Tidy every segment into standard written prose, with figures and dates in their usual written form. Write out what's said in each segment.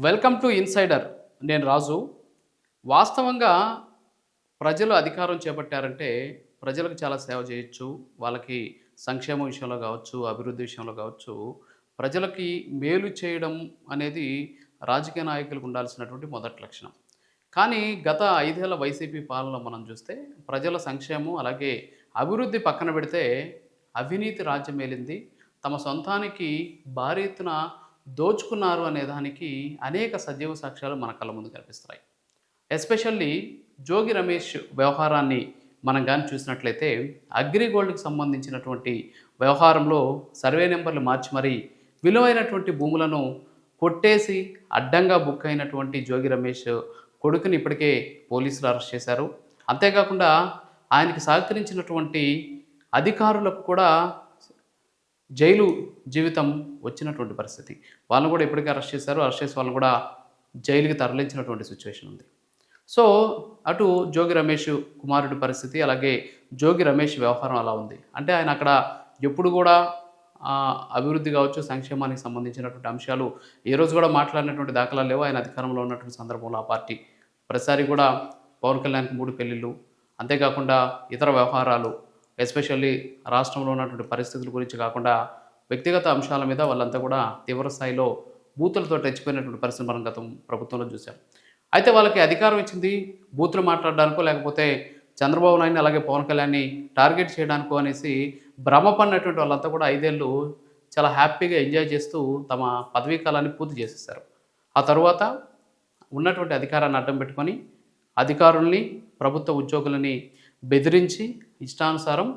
Welcome to insider. నేను రాజు. వాస్తవంగా ప్రజలు అధికారం చేపట్టారంటే ప్రజలకు చాలా సేవ చేయొచ్చు. వాళ్ళకి సంక్షేమ విషయంలో కావచ్చు, అభివృద్ధి విషయంలో కావచ్చు, ప్రజలకి మేలు చేయడం అనేది రాజకీయ నాయకులకు ఉండాల్సినటువంటి మొదటి లక్షణం. కానీ గత 5 ఏళ్ల వైసీపీ పాలనలో మనం చూస్తే ప్రజల సంక్షేమం అలాగే అభివృద్ధి పక్కన పెడితే అవినీతి రాజ్యమేలింది. తమ సొంతానికి భారీ ఎత్తున దోచుకున్నారు అనే దానికి అనేక సజీవ సాక్ష్యాలు మన కళ్ళ ముందు కనిపిస్తున్నాయి. ఎస్పెషల్లీ జోగి రమేష్ వ్యవహారాన్ని మనం గాని చూసినట్లయితే అగ్రిగోల్డ్‌కి సంబంధించినటువంటి వ్యవహారంలో సర్వే నంబర్‌లు మార్చి మరీ విలువైనటువంటి భూములను కొట్టేసి అడ్డంగా బుక్ అయినటువంటి జోగి రమేష్ కొడుకుని ఇప్పటికే పోలీసులు అరెస్ట్ చేశారు. అంతేకాకుండా ఆయనకి సహకరించినటువంటి అధికారులకు కూడా జైలు జీవితం వచ్చినటువంటి పరిస్థితి. వాళ్ళని కూడా ఇప్పటికే అరెస్ట్ చేశారు. అరెస్ట్ చేసి వాళ్ళని కూడా జైలుకి తరలించినటువంటి సిచ్యువేషన్ ఉంది. సో, అటు జోగి రమేష్ కుమారుడి పరిస్థితి, అలాగే జోగి రమేష్ వ్యవహారం అలా ఉంది. అంటే ఆయన అక్కడ ఎప్పుడు కూడా అభివృద్ధి కావచ్చు, సంక్షేమానికి సంబంధించినటువంటి అంశాలు ఏ రోజు కూడా మాట్లాడినటువంటి దాఖలాలు లేవు. ఆయన అధికారంలో ఉన్నటువంటి సందర్భంలో ఆ పార్టీ ప్రతిసారి కూడా పవన్ కళ్యాణ్‌కి 3 పెళ్ళిళ్ళు, అంతేకాకుండా ఇతర వ్యవహారాలు, ఎస్పెషల్లీ రాష్ట్రంలో ఉన్నటువంటి పరిస్థితుల గురించి కాకుండా వ్యక్తిగత అంశాల మీద వాళ్ళంతా కూడా తీవ్ర స్థాయిలో బూతులతో రెచ్చిపోయినటువంటి పరిస్థితి మనం గతం ప్రభుత్వంలో చూసాం. అయితే వాళ్ళకి అధికారం ఇచ్చింది బూతులు మాట్లాడడానికో, లేకపోతే చంద్రబాబు నాయుడిని అలాగే పవన్ కళ్యాణ్‌ని టార్గెట్ చేయడానికో అనేసి భ్రమపడినటువంటి వాళ్ళంతా కూడా 5 ఏళ్ళు చాలా హ్యాపీగా ఎంజాయ్ చేస్తూ తమ పదవీ కాలాన్ని పూర్తి చేసేసారు. ఆ తరువాత ఉన్నటువంటి అధికారాన్ని అడ్డం పెట్టుకొని అధికారుల్ని, ప్రభుత్వ ఉద్యోగులని బెదిరించి ఇష్టానుసారం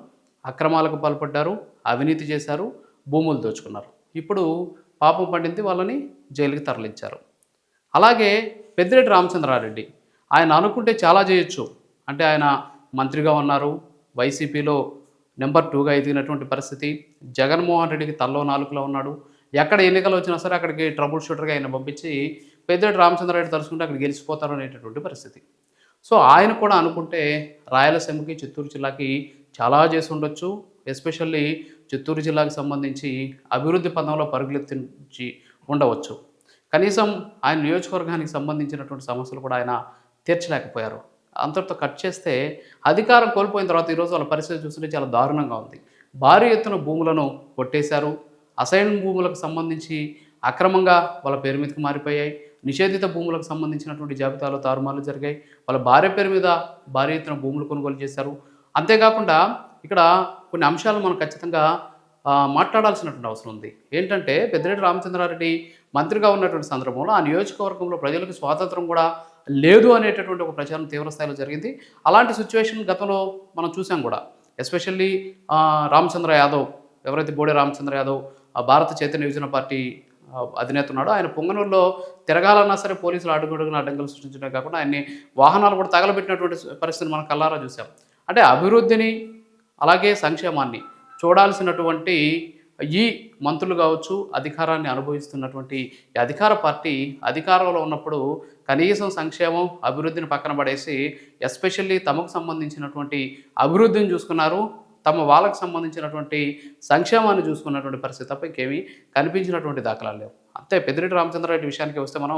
అక్రమాలకు పాల్పడ్డారు, అవినీతి చేశారు, భూములు దోచుకున్నారు. ఇప్పుడు పాపం పండింది, వాళ్ళని జైలుకి తరలించారు. అలాగే పెద్దిరెడ్డి రామచంద్రారెడ్డి ఆయన అనుకుంటే చాలా చేయొచ్చు. అంటే ఆయన మంత్రిగా ఉన్నారు, వైసీపీలో నెంబర్ 2గా ఎదిగినటువంటి పరిస్థితి. జగన్మోహన్ రెడ్డికి తల్లో నాలుకలో ఉన్నాడు. ఎక్కడ ఎన్నికలు వచ్చినా సరే అక్కడికి ట్రబుల్ షూటర్గా ఆయన పంపించి పెద్దిరెడ్డి రామచంద్రారెడ్డి తలుచుకుంటే అక్కడ గెలిచిపోతారు అనేటటువంటి పరిస్థితి. సో ఆయన కూడా అనుకుంటే రాయలసీమకి, చిత్తూరు జిల్లాకి చాలా చేసి ఉండొచ్చు. ఎస్పెషల్లీ చిత్తూరు జిల్లాకు సంబంధించి అభివృద్ధి పథంలో పరుగులెత్తించి ఉండవచ్చు. కనీసం ఆయన నియోజకవర్గానికి సంబంధించినటువంటి సమస్యలు కూడా ఆయన తీర్చలేకపోయారు. అంతటితో కట్ చేస్తే అధికారం కోల్పోయిన తర్వాత ఈరోజు వాళ్ళ పరిస్థితి చూస్తుంటే చాలా దారుణంగా ఉంది. భారీ ఎత్తున భూములను కొట్టేశారు. అసైన్ భూములకు సంబంధించి అక్రమంగా వాళ్ళ పేరు మీదకి మారిపోయాయి. నిషేధిత భూములకు సంబంధించినటువంటి జాబితాలో తారుమార్లు జరిగాయి. వాళ్ళ భార్య పేరు మీద భారీ ఎత్తున భూములు కొనుగోలు చేశారు. అంతేకాకుండా ఇక్కడ కొన్ని అంశాలు మనం ఖచ్చితంగా మాట్లాడాల్సినటువంటి అవసరం ఉంది. ఏంటంటే పెద్దిరెడ్డి రామచంద్రారెడ్డి మంత్రిగా ఉన్నటువంటి సందర్భంలో ఆ నియోజకవర్గంలో ప్రజలకు స్వాతంత్రం కూడా లేదు అనేటటువంటి ఒక ప్రచారం తీవ్రస్థాయిలో జరిగింది. అలాంటి సిచ్యువేషన్ గతంలో మనం చూసాం కూడా. ఎస్పెషల్లీ రామచంద్ర యాదవ్, ఎవరైతే బోడే రామచంద్ర యాదవ్ భారత చైతన్య యువజన పార్టీ అధినేత ఉన్నాడో, ఆయన పొంగనూరులో తిరగాలన్నా సరే పోలీసులు అడుగడుగున అడ్డంకులు సృష్టించడమే కాకుండా ఆయన్ని వాహనాలు కూడా తగలబెట్టినటువంటి పరిస్థితిని మనం కళ్ళారా చూసాం. అంటే అభివృద్ధిని అలాగే సంక్షేమాన్ని చూడాల్సినటువంటి ఈ మంత్రులు కావచ్చు, అధికారాన్ని అనుభవిస్తున్నటువంటి ఈ అధికార పార్టీ అధికారంలో ఉన్నప్పుడు కనీసం సంక్షేమం, అభివృద్ధిని పక్కన పడేసి ఎస్పెషల్లీ తమకు సంబంధించినటువంటి అభివృద్ధిని చూసుకున్నారు. తమ వాళ్ళకు సంబంధించినటువంటి సంక్షేమాన్ని చూసుకున్నటువంటి పరిస్థితి తప్ప ఇంకేమీ కనిపించినటువంటి దాఖలాలు లేవు. అంతే పెద్దిరెడ్డి రామచంద్రారెడ్డి విషయానికి వస్తే మనం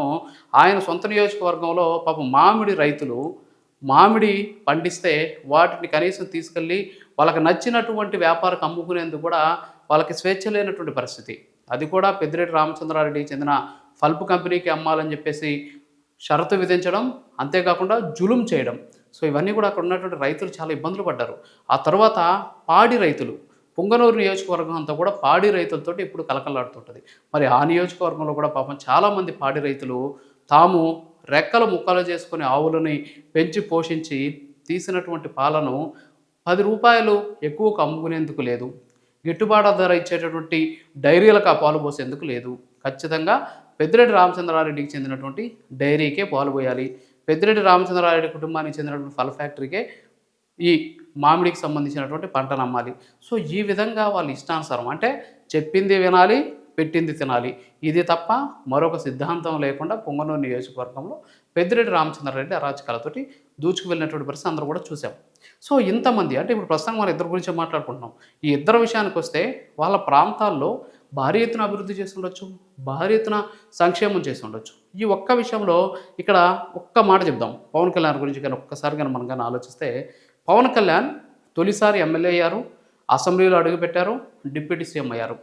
ఆయన సొంత నియోజకవర్గంలో పాపం మామిడి రైతులు మామిడి పండిస్తే వాటిని కనీసం తీసుకెళ్ళి వాళ్ళకి నచ్చినటువంటి వ్యాపారకు అమ్ముకునేందుకు కూడా వాళ్ళకి స్వేచ్ఛ లేనటువంటి పరిస్థితి. అది కూడా పెద్దిరెడ్డి రామచంద్రారెడ్డికి చెందిన పల్ప్ కంపెనీకి అమ్మాలని చెప్పేసి షరతు విధించడం, అంతేకాకుండా జులుం చేయడం. సో ఇవన్నీ కూడా అక్కడ ఉన్నటువంటి రైతులు చాలా ఇబ్బందులు పడ్డారు. ఆ తర్వాత పాడి రైతులు, పుంగనూరు నియోజకవర్గం అంతా కూడా పాడి రైతులతోటి ఇప్పుడు కలకలాడుతుంటుంది. మరి ఆ నియోజకవర్గంలో కూడా పాపం చాలామంది పాడి రైతులు తాము రెక్కలు ముక్కలు చేసుకుని ఆవులని పెంచి పోషించి తీసినటువంటి పాలను రూ. 10 ఎక్కువకు అమ్ముకునేందుకు లేదు. గిట్టుబాటు ధర ఇచ్చేటటువంటి డైరీలకు ఆ పాలు పోసేందుకు లేదు. ఖచ్చితంగా పెద్దిరెడ్డి రామచంద్రారెడ్డికి చెందినటువంటి డైరీకే పాలు పోయాలి. పెద్దిరెడ్డి రామచంద్రారెడ్డి కుటుంబానికి చెందినటువంటి ఫల ఫ్యాక్టరీకే ఈ మామిడికి సంబంధించినటువంటి పంటను అమ్మాలి. సో ఈ విధంగా వాళ్ళు ఇష్టానుసారం అంటే చెప్పింది వినాలి, పెట్టింది తినాలి. ఇది తప్ప మరొక సిద్ధాంతం లేకుండా పొంగనూరు నియోజకవర్గంలో పెద్దిరెడ్డి రామచంద్రారెడ్డి అరాచకాలతోటి దూచుకు వెళ్ళినటువంటి పరిస్థితి అందరూ కూడా చూసాం. సో ఇంతమంది అంటే ఇప్పుడు ప్రస్తుతం మన ఇద్దరు గురించి మాట్లాడుకుంటున్నాం. ఈ ఇద్దరు విషయానికి వస్తే వాళ్ళ ప్రాంతాల్లో భారీ ఎత్తున అభివృద్ధి చేసి ఉండొచ్చు, భారీ ఎత్తున సంక్షేమం చేసి ఉండొచ్చు. ఈ ఒక్క విషయంలో ఇక్కడ ఒక్క మాట చెప్దాం. పవన్ కళ్యాణ్ గురించి కానీ ఒక్కసారి గాని మనం గాని ఆలోచిస్తే, పవన్ కళ్యాణ్ తొలిసారి ఎమ్మెల్యే అయ్యారు, అసెంబ్లీలో అడుగుపెట్టారు, డిప్యూటీ సీఎం అయ్యారు.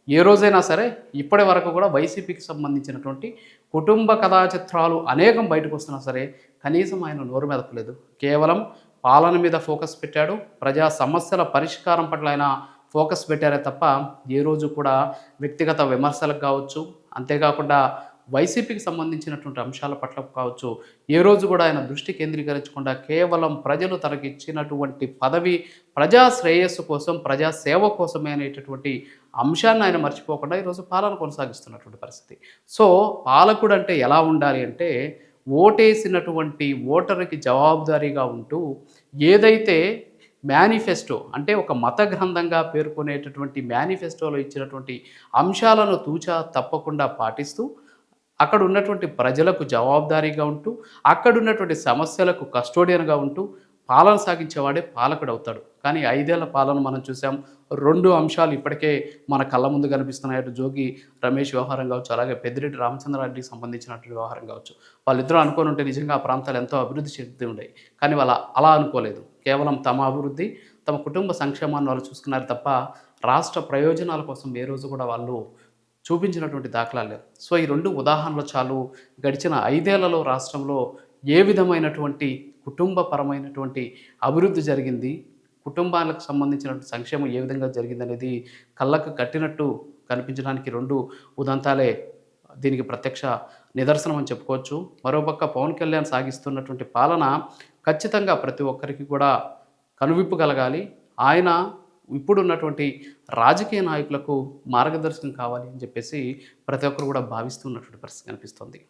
ఏ రోజైనా సరే ఇప్పటి వరకు కూడా వైసీపీకి సంబంధించినటువంటి కుటుంబ కథా చిత్రాలు అనేకం బయటకు వస్తున్నా సరే కనీసం ఆయన నోరు మెదపలేదు. కేవలం పాలన మీద ఫోకస్ పెట్టాడు. ప్రజా సమస్యల పరిష్కారం పట్ల ఆయన ఫోకస్ పెట్టారే తప్ప ఏ రోజు కూడా వ్యక్తిగత విమర్శలకు కావచ్చు, అంతేకాకుండా వైసీపీకి సంబంధించినటువంటి అంశాల పట్ల కావచ్చు, ఏ రోజు కూడా ఆయన దృష్టి కేంద్రీకరించకుండా కేవలం ప్రజలు తనకిచ్చినటువంటి పదవి ప్రజా శ్రేయస్సు కోసం, ప్రజా సేవ కోసమే అనేటటువంటి అంశాన్ని ఆయన మర్చిపోకుండా ఈరోజు పాలన కొనసాగిస్తున్నటువంటి పరిస్థితి. సో పాలకుడు అంటే ఎలా ఉండాలి అంటే, ఓటేసినటువంటి ఓటరుకి జవాబుదారీగా ఉంటూ ఏదైతే మేనిఫెస్టో అంటే ఒక మత గ్రంథంగా పేర్కొనేటటువంటి మేనిఫెస్టోలో ఇచ్చినటువంటి అంశాలను తూచా తప్పకుండా పాటిస్తూ అక్కడ ఉన్నటువంటి ప్రజలకు జవాబుదారీగా ఉంటూ అక్కడ ఉన్నటువంటి సమస్యలకు కస్టోడియన్గా ఉంటూ పాలన సాగించేవాడే పాలకుడు అవుతాడు. కానీ 5 ఏళ్ల పాలన మనం చూసాం. 2 అంశాలు ఇప్పటికే మన కళ్ళ ముందు కనిపిస్తున్నాయి. అటు జోగి రమేష్ వ్యవహారం కావచ్చు, అలాగే పెద్దిరెడ్డి రామచంద్రారెడ్డికి సంబంధించినటువంటి వ్యవహారం కావచ్చు. వాళ్ళిద్దరూ అనుకోని ఉంటే నిజంగా ఆ ప్రాంతాలు ఎంతో అభివృద్ధి చెందుతూ ఉండేవి. కానీ వాళ్ళు అలా అనుకోలేదు. కేవలం తమ అభివృద్ధి, తమ కుటుంబ సంక్షేమాన్ని వాళ్ళు చూసుకున్నారు తప్ప రాష్ట్ర ప్రయోజనాల కోసం ఏ రోజు కూడా వాళ్ళు చూపించినటువంటి దాఖలాలు లేవు. సో ఈ 2 ఉదాహరణలు చాలు. గడిచిన 5 ఏళ్లలో రాష్ట్రంలో ఏ విధమైనటువంటి కుటుంబపరమైనటువంటి అభివృద్ధి జరిగింది, కుటుంబాలకు సంబంధించినటువంటి సంక్షేమం ఏ విధంగా జరిగిందనేది కళ్ళకు కట్టినట్టు కనిపించడానికి 2 ఉదంతాలే దీనికి ప్రత్యక్ష నిదర్శనం అని చెప్పుకోవచ్చు. మరోపక్క పవన్ కళ్యాణ్ సాగిస్తున్నటువంటి పాలన ఖచ్చితంగా ప్రతి ఒక్కరికి కూడా కనువిప్పు కలగాలి. ఆయన ఇప్పుడున్నటువంటి రాజకీయ నాయకులకు మార్గదర్శకం కావాలి అని చెప్పేసి ప్రతి ఒక్కరు కూడా భావిస్తున్నటువంటి పరిస్థితి కనిపిస్తుంది.